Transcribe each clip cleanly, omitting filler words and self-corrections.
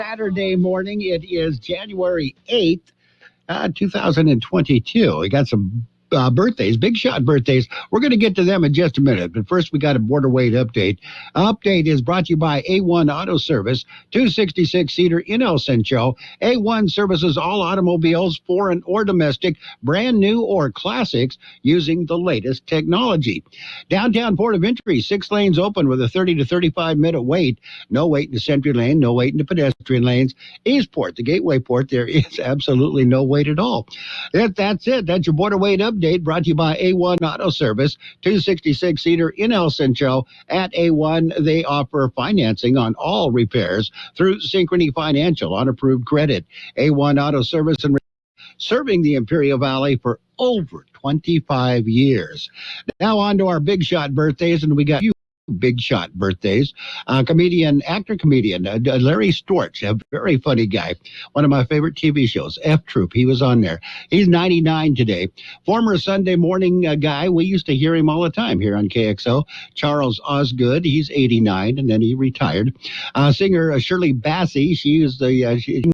Saturday morning. It is January 8th, 2022. We got some birthdays, big shot birthdays. We're going to get to them in just a minute. But first, we got a border weight update. Update is brought to you by A1 Auto Service, 266-seater in El Centro. A1 services all automobiles, foreign or domestic, brand new or classics, using the latest technology. Downtown Port of Entry, 6 lanes open with a 30 to 35-minute wait. No wait in the Century Lane, no wait in the pedestrian lanes. Eastport, the gateway port, there is absolutely no wait at all. That's it. That's your border weight update. Brought to you by A1 Auto Service, 266-seater in El Centro. At A1, they offer financing on all repairs through Synchrony Financial on approved credit. A1 Auto Service and serving the Imperial Valley for over 25 years. Now on to our big shot birthdays, and we got you. Big shot birthdays. Actor comedian Larry Storch, a very funny guy. One of my favorite TV shows, F Troop. He was on there. He's 99 today. Former Sunday morning guy. We used to hear him all the time here on KXO. Charles Osgood. He's 89, and then he retired. Singer Shirley Bassey. She is the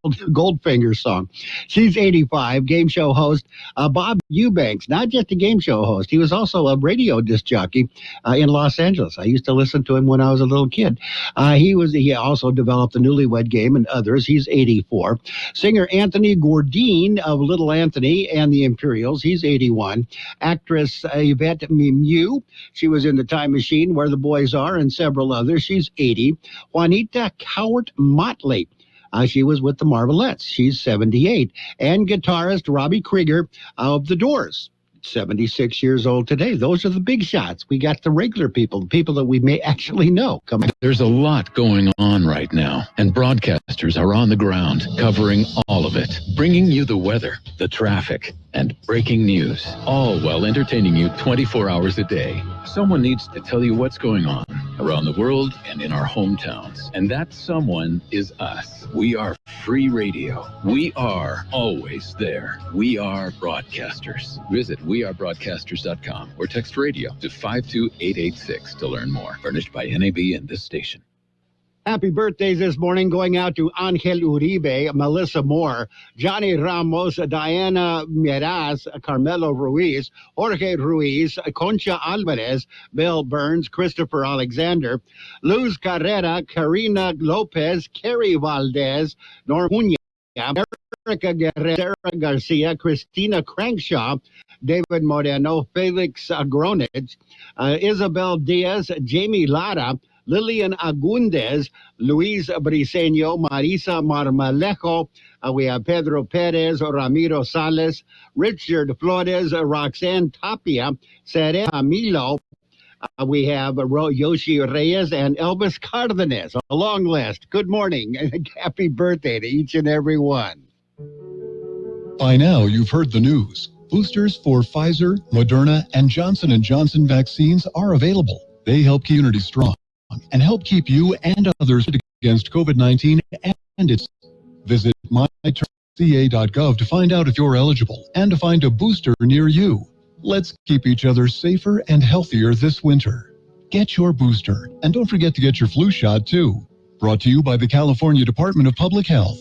Goldfinger song. She's 85. Game show host Bob Eubanks, not just a game show host. He was also a radio disc jockey in Los Angeles. I used to listen to him when I was a little kid. He also developed the Newlywed Game and others. He's 84. Singer Anthony Gourdine of Little Anthony and the Imperials. He's 81. Actress Yvette Mimieux. She was in The Time Machine, Where the Boys Are, and several others. She's 80. Juanita Cowart-Motley. She was with the Marvelettes. She's 78. And guitarist Robbie Krieger of The Doors, 76 years old today. Those are the big shots. We got the regular people, the people that we may actually know. There's a lot going on right now, and broadcasters are on the ground covering all of it, bringing you the weather, the traffic, and breaking news, all while entertaining you 24 hours a day. Someone needs to tell you what's going on around the world and in our hometowns. And that someone is us. We are free radio. We are always there. We are broadcasters. Visit wearebroadcasters.com or text radio to 52886 to learn more. Furnished by NAB and this station. Happy birthdays this morning going out to Angel Uribe, Melissa Moore, Johnny Ramos, Diana Miraz, Carmelo Ruiz, Jorge Ruiz, Concha Alvarez, Bill Burns, Christopher Alexander, Luz Carrera, Karina Lopez, Kerry Valdez, Norm Muñoz, Erica Guerrero, Sarah Garcia, Christina Crankshaw, David Moreno, Felix Agronich, Isabel Diaz, Jamie Lara, Lillian Agundez, Luis Briseño, Marisa Marmalejo. We have Pedro Perez, Ramiro Sales, Richard Flores, Roxanne Tapia, Serena Milo. We have Yoshi Reyes and Elvis Cardenas. A long list. Good morning and happy birthday to each and every one. By now, you've heard the news. Boosters for Pfizer, Moderna, and Johnson & Johnson vaccines are available. They help keep communities strong and help keep you and others against COVID-19 and its. Visit myturnca.gov to find out if you're eligible and to find a booster near you. Let's keep each other safer and healthier this winter. Get your booster, and don't forget to get your flu shot too. Brought to you by the California Department of Public Health.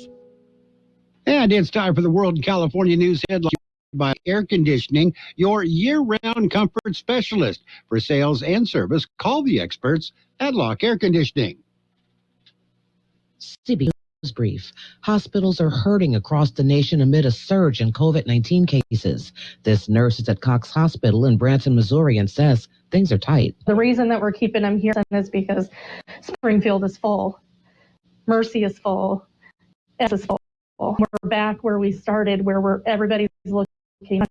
And it's time for the World in California News headline. By Air Conditioning, your year-round comfort specialist. For sales and service, call the experts at Locke Air Conditioning. CBS brief. Hospitals are hurting across the nation amid a surge in COVID-19 cases. This nurse is at Cox Hospital in Branson, Missouri, and says things are tight. The reason that we're keeping them here is because Springfield is full, Mercy is full, S is full. We're back where we started, where everybody's looking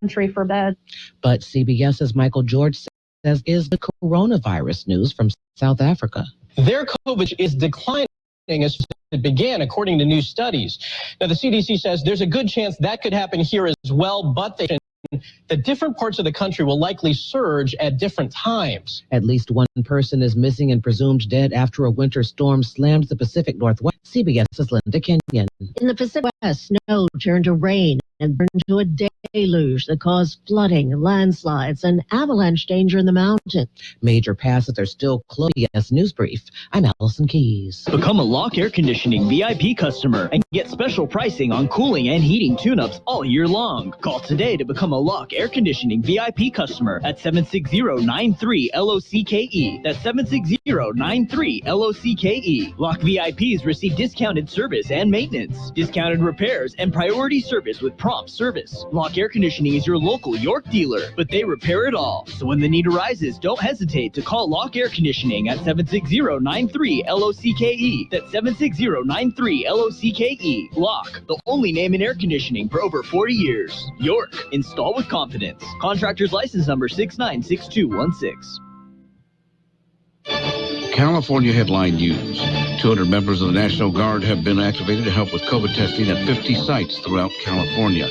country for bed. But CBS's Michael George says is the coronavirus news from South Africa. Their COVID is declining as it began, according to new studies. Now, the CDC says there's a good chance that could happen here as well, but the different parts of the country will likely surge at different times. At least one person is missing and presumed dead after a winter storm slammed the Pacific Northwest. CBS's Linda Kenyon. In the Pacific West, snow turned to rain and into a deluge that caused flooding, landslides, and avalanche danger in the mountains. Major passes are still closed. Yes, News Brief. I'm Allison Keys. Become a Lock Air Conditioning VIP customer and get special pricing on cooling and heating tune-ups all year long. Call today to become a Lock Air Conditioning VIP customer at 760-93-LOCKE. That's 760-93-LOCKE. Lock VIPs receive discounted service and maintenance, discounted repairs, and priority service with prompt service. Lock Air Conditioning is your local York dealer, but they repair it all. So when the need arises, don't hesitate to call Lock Air Conditioning at 760-93-LOCKE. That's 760-93-LOCKE. Lock, the only name in air conditioning for over 40 years. York, install with confidence. Contractor's license number 696216. California headline news. 200 members of the National Guard have been activated to help with COVID testing at 50 sites throughout California.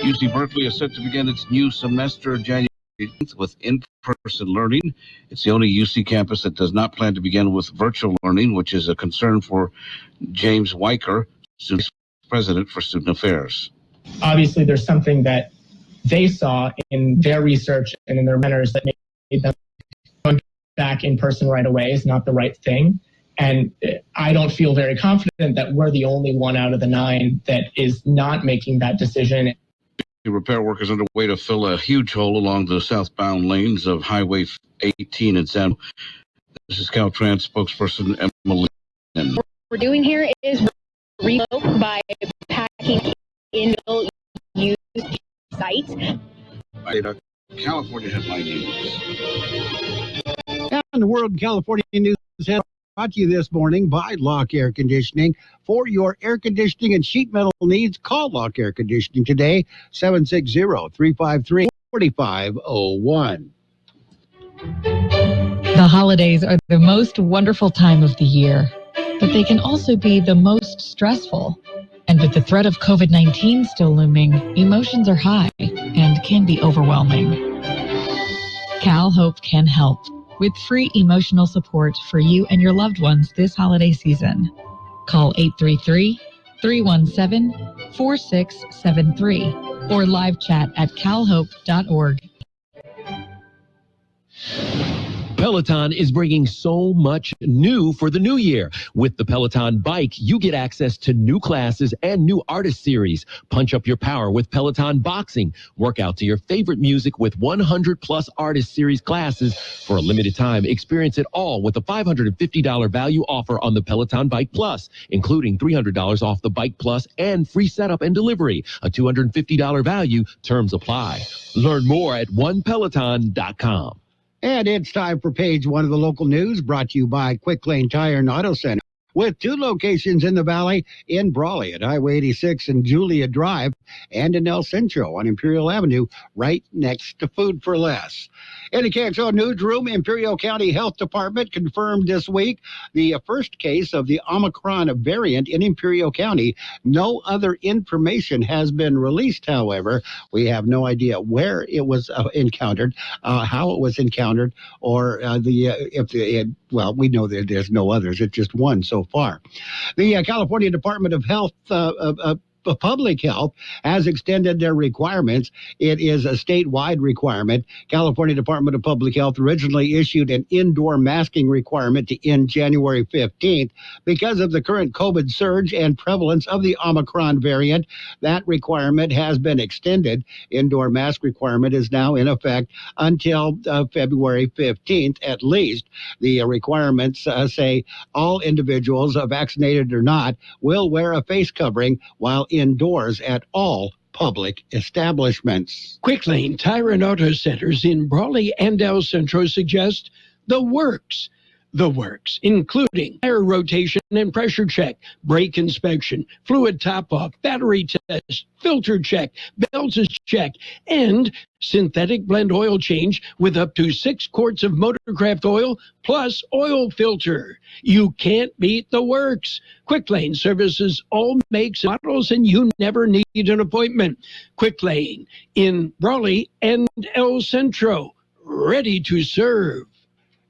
UC Berkeley is set to begin its new semester January 8th with in-person learning. It's the only UC campus that does not plan to begin with virtual learning, which is a concern for James Weicker, student president for Student Affairs. Obviously, there's something that they saw in their research and in their mentors that made them going back in person right away is not the right thing. And I don't feel very confident that we're the only one out of the 9 that is not making that decision. Repair work is underway to fill a huge hole along the southbound lanes of Highway 18 in San. This is Caltrans spokesperson Emily. What we're doing here is reload by packing in used sites. California headline news. And the World California News headline brought to you this morning by Lock Air Conditioning. For your air conditioning and sheet metal needs, call Lock Air Conditioning today, 760-353-4501. The holidays are the most wonderful time of the year, but they can also be the most stressful. And with the threat of COVID-19 still looming, emotions are high and can be overwhelming. Cal Hope can help with free emotional support for you and your loved ones this holiday season. Call 833-317-4673 or live chat at calhope.org. Peloton is bringing so much new for the new year. With the Peloton Bike, you get access to new classes and new artist series. Punch up your power with Peloton Boxing. Work out to your favorite music with 100-plus artist series classes. For a limited time, experience it all with a $550 value offer on the Peloton Bike Plus, including $300 off the Bike Plus and free setup and delivery. A $250 value. Terms apply. Learn more at onepeloton.com. And it's time for page 1 of the local news, brought to you by Quick Lane Tire and Auto Center, with 2 locations in the valley, in Brawley at Highway 86 and Julia Drive, and in El Centro on Imperial Avenue, right next to Food for Less. In the Kxo newsroom, Imperial County Health Department confirmed this week the first case of the Omicron variant in Imperial County. No other information has been released, however. We have no idea where it was encountered, how it was encountered, or we know that there's no others. It's just one so far. The California Department of Health Public Health has extended their requirements. It is a statewide requirement. California Department of Public Health originally issued an indoor masking requirement to end January 15th. Because of the current COVID surge and prevalence of the Omicron variant, that requirement has been extended. Indoor mask requirement is now in effect until February 15th at least. The requirements say all individuals, vaccinated or not, will wear a face covering while indoors at all public establishments. Quick Lane Tire and Auto Centers in Brawley and El Centro suggest the works. The works, including tire rotation and pressure check, brake inspection, fluid top-off, battery test, filter check, belts check, and synthetic blend oil change with up to 6 quarts of Motorcraft oil plus oil filter. You can't beat the works. Quick Lane services all makes and models, and you never need an appointment. Quick Lane in Brawley and El Centro, ready to serve.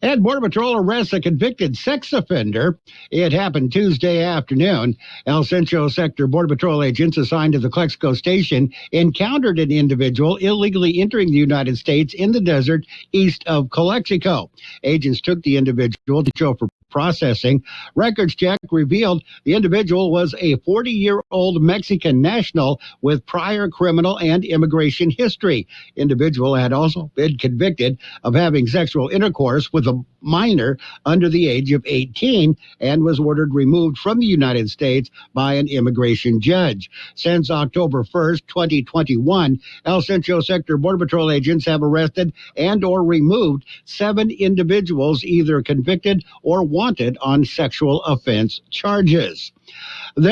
And Border Patrol arrests a convicted sex offender. It happened Tuesday afternoon. El Centro Sector Border Patrol agents assigned to the Kxo station encountered an individual illegally entering the United States in the desert east of Calexico. Agents took the individual to Kxo for processing. Records check revealed the individual was a 40-year-old Mexican national with prior criminal and immigration history. Individual had also been convicted of having sexual intercourse with a minor under the age of 18 and was ordered removed from the United States by an immigration judge. Since October 1st, 2021, El Centro Sector Border Patrol agents have arrested and or removed 7 individuals either convicted or wanted on sexual offense charges. An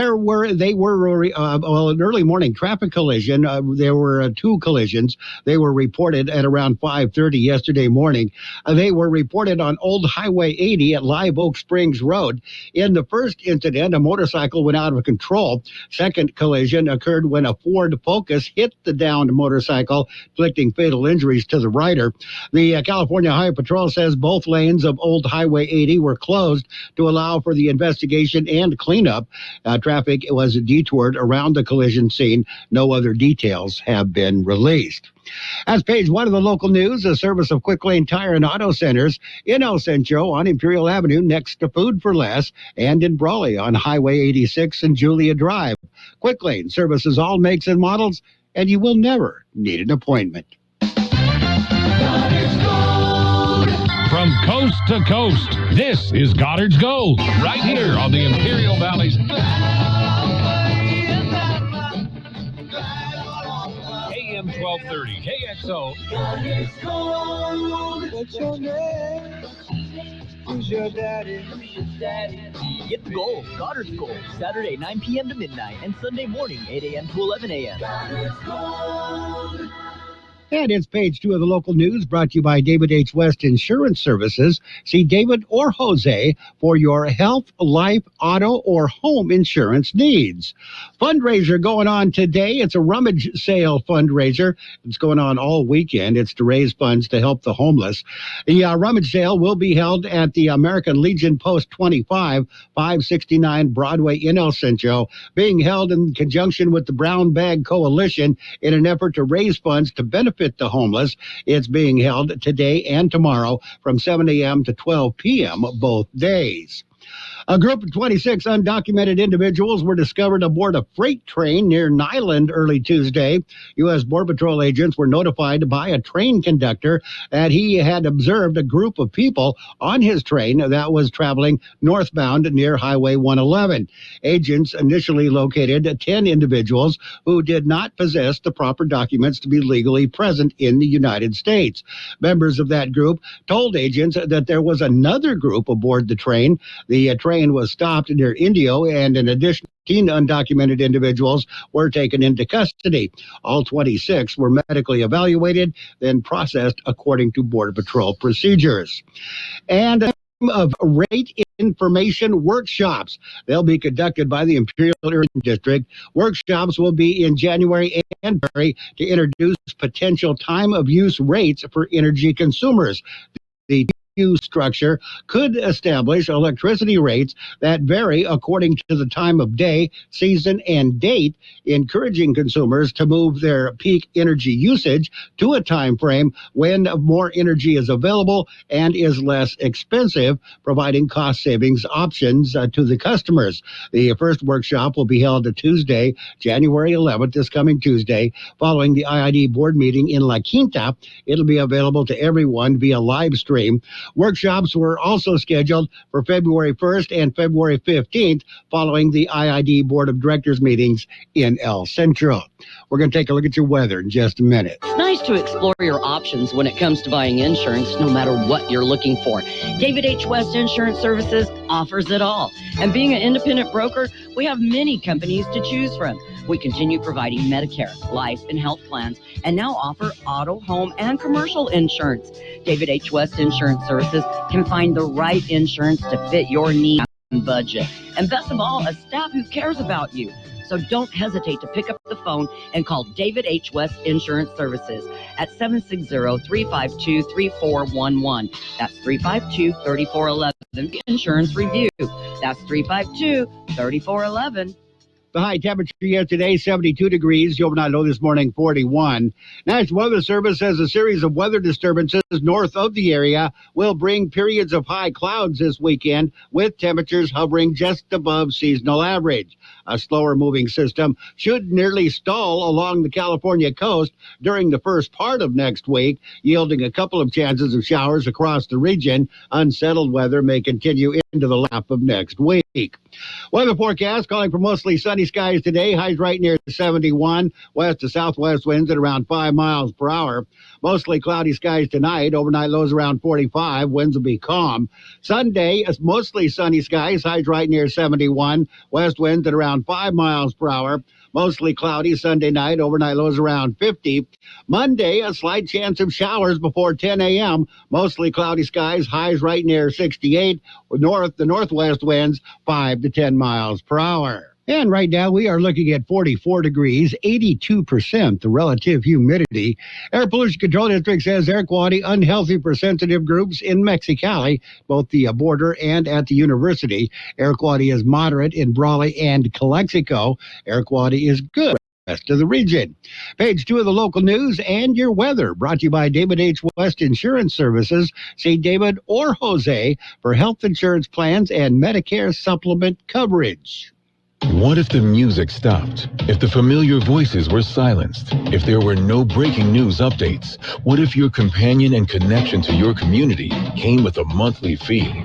early morning traffic collision. There were 2 collisions. They were reported at around 5:30 yesterday morning. They were reported on Old Highway 80 at Live Oak Springs Road. In the first incident, a motorcycle went out of control. Second collision occurred when a Ford Focus hit the downed motorcycle, inflicting fatal injuries to the rider. The California Highway Patrol says both lanes of Old Highway 80 were closed to allow for the investigation and cleanup. Traffic was detoured around the collision scene. No other details have been released. As page 1 of the local news, a service of Quick Lane Tire and Auto Centers in El Centro on Imperial Avenue next to Food for Less, and in Brawley on Highway 86 and Julia Drive. Quick Lane services all makes and models, and you will never need an appointment. From coast to coast, this is Goddard's Gold, right here on the Imperial Valley's AM 1230 KXO. Goddard's Gold. What's your name? Who's your daddy? Get the gold, Goddard's Gold, Saturday 9 p.m. to midnight and Sunday morning 8 a.m. to 11 a.m. Goddard's Gold. And it's page 2 of the local news, brought to you by David H. West Insurance Services. See David or Jose for your health, life, auto, or home insurance needs. Fundraiser going on today. It's a rummage sale fundraiser. It's going on all weekend. It's to raise funds to help the homeless. The rummage sale will be held at the American Legion Post 25, 569 Broadway in El Centro, being held in conjunction with the Brown Bag Coalition in an effort to raise funds to benefit the homeless. It's being held today and tomorrow from 7 a.m. to 12 p.m. both days. A group of 26 undocumented individuals were discovered aboard a freight train near Nyland early Tuesday. U.S. Border Patrol agents were notified by a train conductor that he had observed a group of people on his train that was traveling northbound near Highway 111. Agents initially located 10 individuals who did not possess the proper documents to be legally present in the United States. Members of that group told agents that there was another group aboard the train. The train was stopped near Indio, and an additional 15 undocumented individuals were taken into custody. All 26 were medically evaluated, then processed according to Border Patrol procedures. And of rate information workshops. They'll be conducted by the Imperial Irrigation District. Workshops will be in January and February to introduce potential time of use rates for energy consumers. The structure could establish electricity rates that vary according to the time of day, season, and date, encouraging consumers to move their peak energy usage to a time frame when more energy is available and is less expensive, providing cost savings options to the customers. The first workshop will be held Tuesday, January 11th, this coming Tuesday, following the IID board meeting in La Quinta. It'll be available to everyone via live stream. Workshops were also scheduled for February 1st and February 15th following the IID Board of Directors meetings in El Centro. We're going to take a look at your weather in just a minute. It's nice to explore your options when it comes to buying insurance, no matter what you're looking for. David H. West Insurance Services offers it all. And being an independent broker, we have many companies to choose from. We continue providing Medicare, life, and health plans, and now offer auto, home, and commercial insurance. David H. West Insurance Services can find the right insurance to fit your needs and budget. And best of all, a staff who cares about you. So don't hesitate to pick up the phone and call David H. West Insurance Services at 760-352-3411. That's 352-3411. Insurance Review. That's 352-3411. The high temperature yesterday, 72 degrees. The overnight low this morning, 41. National Weather Service says a series of weather disturbances north of the area will bring periods of high clouds this weekend, with temperatures hovering just above seasonal average. A slower moving system should nearly stall along the California coast during the first part of next week, yielding a couple of chances of showers across the region. Unsettled weather may continue into the lap of next week. Weather forecast calling for mostly sunny skies today. Highs right near 71. West to southwest winds at around 5 miles per hour. Mostly cloudy skies tonight. Overnight lows around 45. Winds will be calm. Sunday, mostly sunny skies. Highs right near 71. West winds at around 5 miles per hour. Mostly cloudy Sunday night. Overnight lows around 50. Monday, a slight chance of showers before 10 a.m. Mostly cloudy skies. Highs right near 68. The northwest winds 5 to 10 miles per hour. And right now we are looking at 44 degrees, 82% the relative humidity. Air Pollution Control District says air quality unhealthy for sensitive groups in Mexicali, both the border and at the university. Air quality is moderate in Brawley and Calexico. Air quality is good rest of the region. Page 2 of the local news and your weather, brought to you by David H. West Insurance Services. See David or Jose for health insurance plans and Medicare supplement coverage. What if the music stopped? If the familiar voices were silenced? If there were no breaking news updates? What if your companion and connection to your community came with a monthly fee?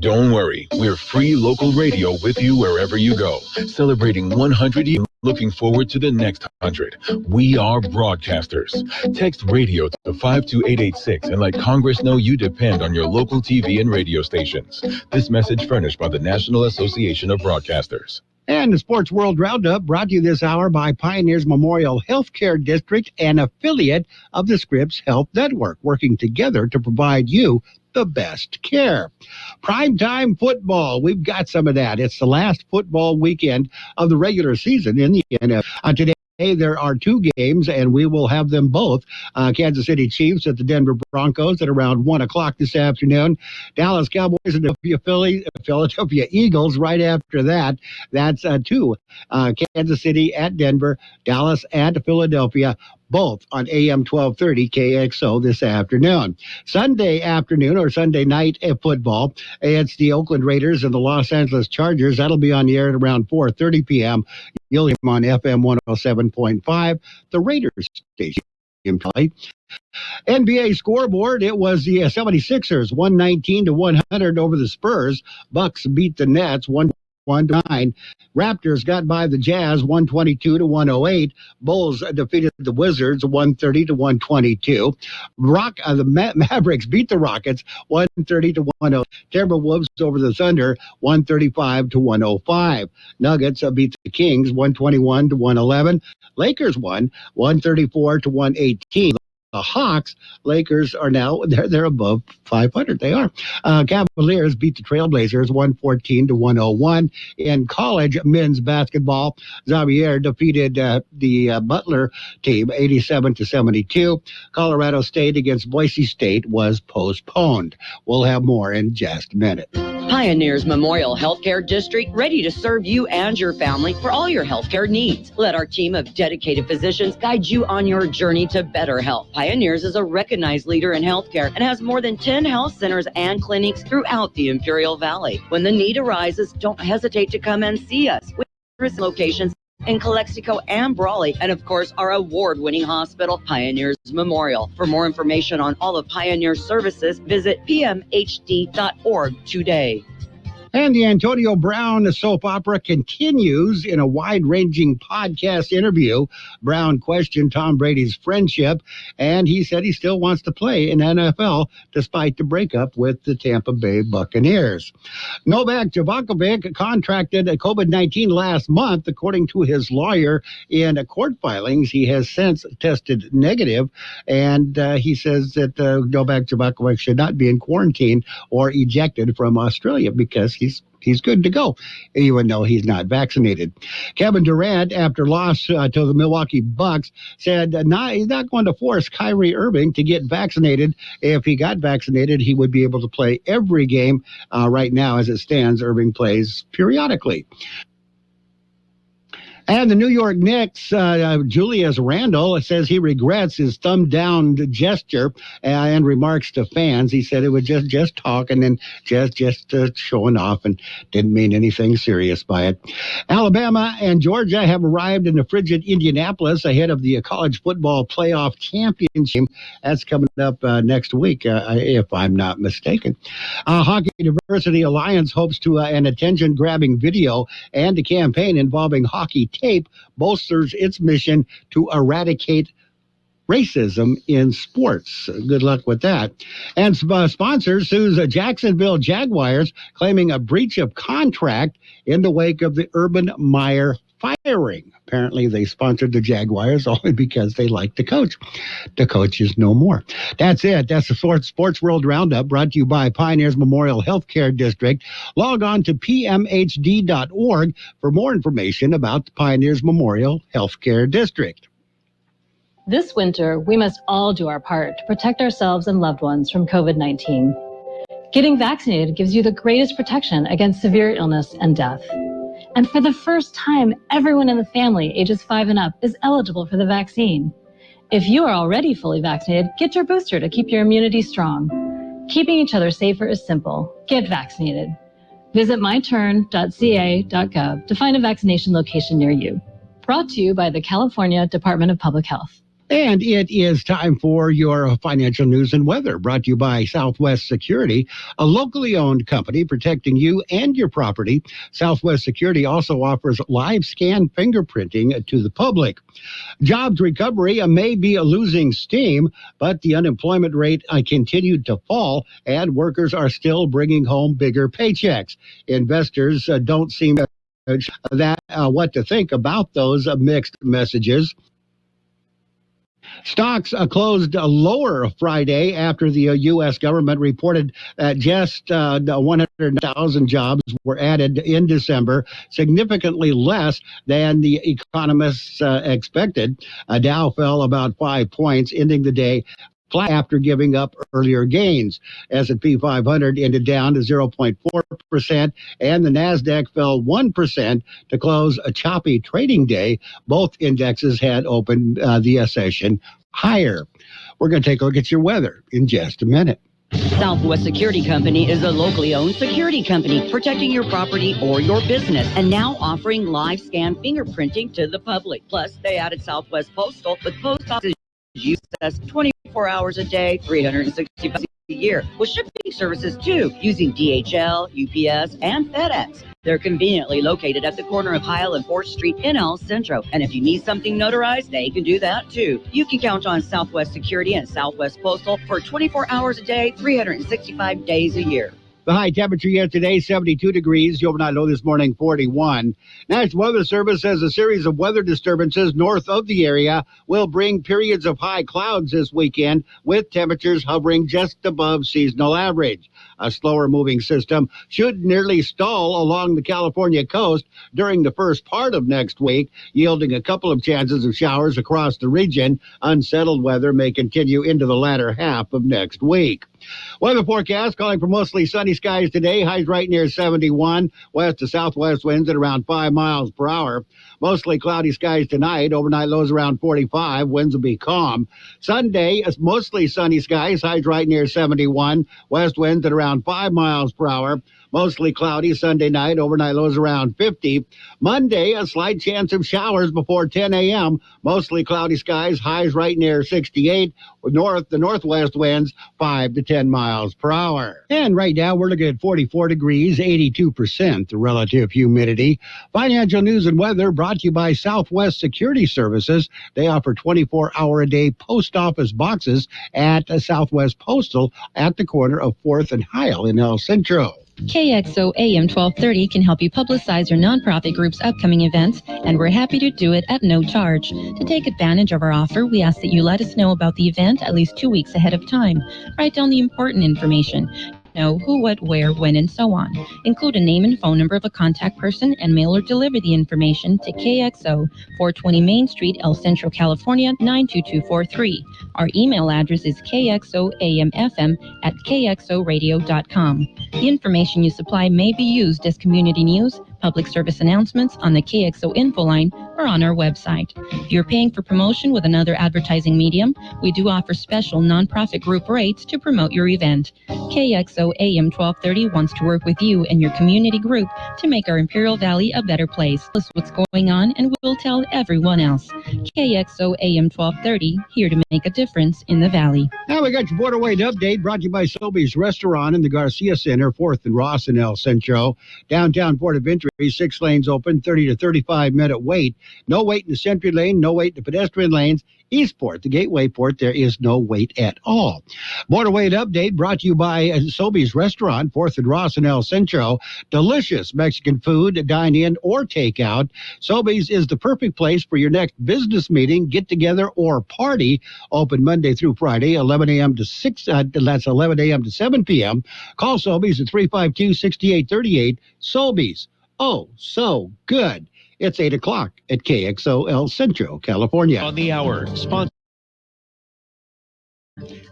Don't worry, we're free local radio with you wherever you go. Celebrating 100 years, looking forward to the next 100. We are broadcasters. Text radio to 52886 and let Congress know you depend on your local TV and radio stations. This message furnished by the National Association of Broadcasters. And the Sports World Roundup brought to you this hour by Pioneers Memorial Healthcare District, an affiliate of the Scripps Health Network, working together to provide you the best care. Primetime football, we've got some of that. It's the last football weekend of the regular season in the NFL. Today, there are 2 games, and we will have them both. Kansas City Chiefs at the Denver Broncos at around 1 o'clock this afternoon. Dallas Cowboys and Philadelphia Eagles right after that. That's 2. Kansas City at Denver, Dallas at Philadelphia, both on AM 1230 KXO this afternoon. Sunday afternoon or Sunday night at football, it's the Oakland Raiders and the Los Angeles Chargers. That'll be on the air at around 4:30 p.m. You'll hear them on FM 107.5, the Raiders station. NBA scoreboard, it was the 76ers 119-100 over the Spurs. Bucks beat the Nets 1-9. Raptors got by the Jazz 122-108. Bulls defeated the Wizards 130-122. The Mavericks beat the Rockets 130-108. Timberwolves over the Thunder 135-105. Nuggets beat the Kings 121-111. Lakers won 134-118. The Hawks, Lakers are now, they're above 500. They are. Cavaliers beat the Trailblazers 114-101. In college men's basketball, Xavier defeated the Butler team 87-72. Colorado State against Boise State was postponed. We'll have more in just a minute. Pioneers Memorial Healthcare District, ready to serve you and your family for all your healthcare needs. Let our team of dedicated physicians guide you on your journey to better health. Pioneers is a recognized leader in healthcare and has more than 10 health centers and clinics throughout the Imperial Valley. When the need arises, don't hesitate to come and see us. We have locations in Calexico and Brawley, and of course our award-winning hospital, Pioneers Memorial. For more information on all of Pioneer's services, visit pmhd.org today. And the Antonio Brown soap opera continues in a wide-ranging podcast interview. Brown questioned Tom Brady's friendship, and he said he still wants to play in NFL despite the breakup with the Tampa Bay Buccaneers. Novak Djokovic contracted COVID-19 last month, according to his lawyer in court filings. He has since tested negative, and he says that Novak Djokovic should not be in quarantine or ejected from Australia because he's he's good to go, even though he's not vaccinated. Kevin Durant, after loss to the Milwaukee Bucks, said he's not going to force Kyrie Irving to get vaccinated. If he got vaccinated, he would be able to play every game. Right now, as it stands, Irving plays periodically. And the New York Knicks, Julius Randle says he regrets his thumb-down gesture and remarks to fans. He said it was just talk and then just showing off and didn't mean anything serious by it. Alabama and Georgia have arrived in the frigid Indianapolis ahead of the college football playoff championship. That's coming up next week, if I'm not mistaken. Hockey Diversity Alliance hopes to an attention-grabbing video and a campaign involving hockey tape bolsters its mission to eradicate racism in sports. Good luck with that. And sponsor sues Jacksonville Jaguars, claiming a breach of contract in the wake of the Urban Meyer firing. Apparently, they sponsored the Jaguars only because they like the coach. The coach is no more. That's it. That's the Sports World Roundup, brought to you by Pioneers Memorial Healthcare District. Log on to pmhd.org for more information about the Pioneers Memorial Healthcare District. This winter, we must all do our part to protect ourselves and loved ones from COVID-19. Getting vaccinated gives you the greatest protection against severe illness and death. And for the first time, everyone in the family ages 5 and up is eligible for the vaccine. If you are already fully vaccinated, get your booster to keep your immunity strong. Keeping each other safer is simple. Get vaccinated. Visit myturn.ca.gov to find a vaccination location near you. Brought to you by the California Department of Public Health. And it is time for your financial news and weather, brought to you by Southwest Security, a locally owned company protecting you and your property. Southwest Security also offers live scan fingerprinting to the public. Jobs recovery may be losing steam, but the unemployment rate continued to fall, and workers are still bringing home bigger paychecks. Investors don't seem that what to think about those mixed messages. Stocks closed lower Friday after the U.S. government reported that just 100,000 jobs were added in December, significantly less than the economists expected. Dow fell about 5 points, ending the day flat after giving up earlier gains. S&P 500 ended down to 0.4%, and the NASDAQ fell 1% to close a choppy trading day. Both indexes had opened the session higher. We're going to take a look at your weather in just a minute. Southwest Security Company is a locally owned security company protecting your property or your business, and now offering live scan fingerprinting to the public. Plus, they added Southwest Postal with post office use us 24 hours a day, 365 a year, with shipping services too, using DHL, UPS, and FedEx. They're conveniently located at the corner of Heil and 4th Street in El Centro. And if you need something notarized, they can do that too. You can count on Southwest Security and Southwest Postal for 24 hours a day, 365 days a year. The high temperature yesterday, 72 degrees. The overnight low this morning, 41. National Weather Service says a series of weather disturbances north of the area will bring periods of high clouds this weekend, with temperatures hovering just above seasonal average. A slower moving system should nearly stall along the California coast during the first part of next week, yielding a couple of chances of showers across the region. Unsettled weather may continue into the latter half of next week. Weather forecast calling for mostly sunny skies today. Highs right near 71. West to southwest winds at around 5 miles per hour. Mostly cloudy skies tonight. Overnight lows around 45. Winds will be calm. Sunday, mostly sunny skies. Highs right near 71. West winds at around 5 miles per hour. Mostly cloudy Sunday night. Overnight lows around 50. Monday, a slight chance of showers before 10 a.m. Mostly cloudy skies. Highs right near 68. The northwest winds 5 to 10 miles per hour. And right now we're looking at 44 degrees, 82% the relative humidity. Financial news and weather brought to you by Southwest Security Services. They offer 24-hour-a-day post office boxes at Southwest Postal at the corner of 4th and Heil in El Centro. Kxo AM 1230 can help you publicize your nonprofit group's upcoming events, and we're happy to do it at no charge. To take advantage of our offer, we ask that you let us know about the event at least 2 weeks ahead of time. Write down the important information. know who, what, where, when, and so on. Include a name and phone number of a contact person and mail or deliver the information to KXO, 420 Main Street, El Centro, California, 92243. Our email address is kxoamfm@kxoradio.com. The information you supply may be used as community news, public service announcements on the KXO info line, or on our website. If you're paying for promotion with another advertising medium, we do offer special nonprofit group rates to promote your event. KXO AM 1230 wants to work with you and your community group to make our Imperial Valley a better place. Tell us what's going on and we'll tell everyone else. KXO AM 1230, here to make a difference in the Valley. Now we got your Border Wait update brought to you by Sobeys Restaurant in the Garcia Center, 4th and Ross in El Centro. Downtown Port of Entry, 6 lanes open, 30 to 35-minute wait. No wait in the Sentry Lane, no wait in the pedestrian lanes. Eastport, the Gateway Port, there is no wait at all. Border Wait update brought to you by Sobeys Restaurant, 4th and Ross in El Centro. Delicious Mexican food, dine in or take out. Sobeys is the perfect place for your next business meeting, get together, or party. Open Monday through Friday, 11 a.m. to 11 a.m. to 7 p.m. Call Sobeys at 352-6838. Sobeys. Oh, so good. It's 8 o'clock at KXO El Centro, California. On the hour, sponsored.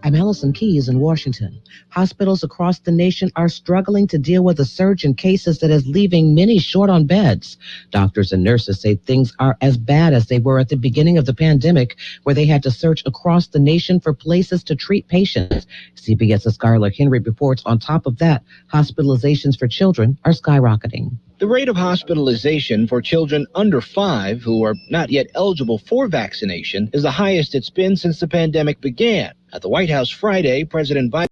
I'm Allison Keyes in Washington. Hospitals across the nation are struggling to deal with a surge in cases that is leaving many short on beds. Doctors and nurses say things are as bad as they were at the beginning of the pandemic, where they had to search across the nation for places to treat patients. CBS's Skylar Henry reports on top of that, hospitalizations for children are skyrocketing. The rate of hospitalization for children under 5 who are not yet eligible for vaccination is the highest it's been since the pandemic began. At the White House Friday, President Biden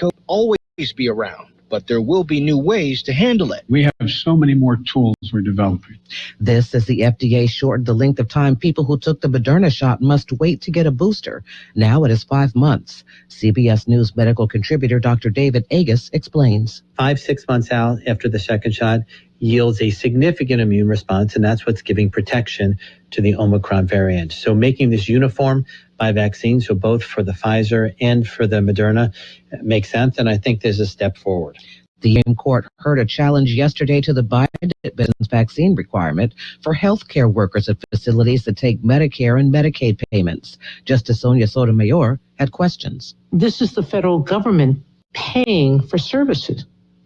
will always be around, but there will be new ways to handle it. We have so many more tools we're developing. This as the FDA shortened the length of time people who took the Moderna shot must wait to get a booster. Now it is 5 months. CBS News medical contributor Dr. David Agus explains. 5-6 months out after the second shot yields a significant immune response, and that's what's giving protection to the Omicron variant. So making this uniform by vaccine, so both for the Pfizer and for the Moderna, makes sense, and I think there's a step forward. The Supreme Court heard a challenge yesterday to the Biden vaccine requirement for healthcare workers at facilities that take Medicare and Medicaid payments. Justice Sonia Sotomayor had questions. This is the federal government paying for services.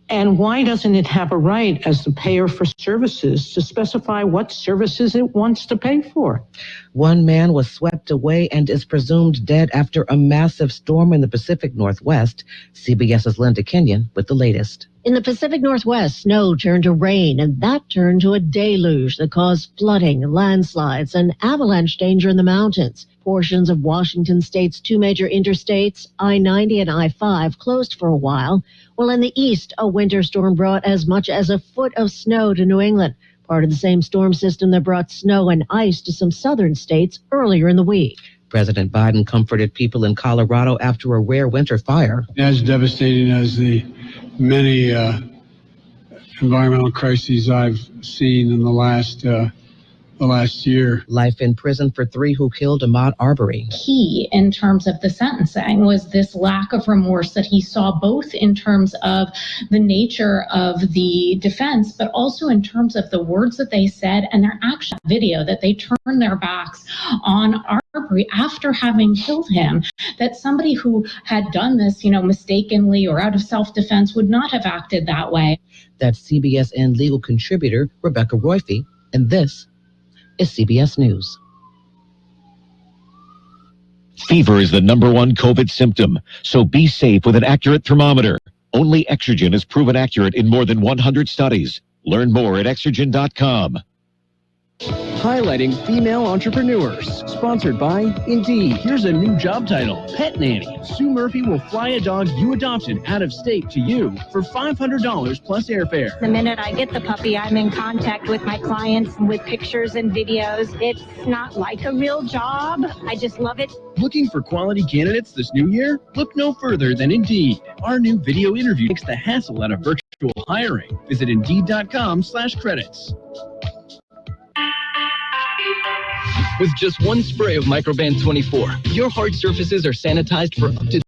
And why doesn't it have a right as the payer for services to specify what services it wants to pay for? One man was swept away and is presumed dead after a massive storm in the Pacific Northwest. CBS's Linda Kenyon with the latest. In the Pacific Northwest, snow turned to rain, and that turned to a deluge that caused flooding, landslides, and avalanche danger in the mountains. Portions of Washington state's 2 major interstates, I-90 and I-5, closed for a while, while in the east, a winter storm brought as much as a foot of snow to New England, part of the same storm system that brought snow and ice to some southern states earlier in the week. President Biden comforted people in Colorado after a rare winter fire. As devastating as the many environmental crises I've seen in the last year. Life in prison for 3 who killed Ahmaud Arbery. Key in terms of the sentencing was this lack of remorse that he saw, both in terms of the nature of the defense, but also in terms of the words that they said and their action video, that they turned their backs on Arbery after having killed him, that somebody who had done this, mistakenly or out of self-defense would not have acted that way. That's CBSN legal contributor Rebecca Royfey, and this is CBS News. Fever is the #1 COVID symptom, so be safe with an accurate thermometer. Only Exergen is proven accurate in more than 100 studies. Learn more at Exergen.com. Highlighting female entrepreneurs. Sponsored by Indeed. Here's a new job title, Pet Nanny. Sue Murphy will fly a dog you adopted out of state to you for $500 plus airfare. The minute I get the puppy, I'm in contact with my clients with pictures and videos. It's not like a real job. I just love it. Looking for quality candidates this new year? Look no further than Indeed. Our new video interview takes the hassle out of virtual hiring. Visit Indeed.com/credits. With just one spray of Microban 24, your hard surfaces are sanitized for up to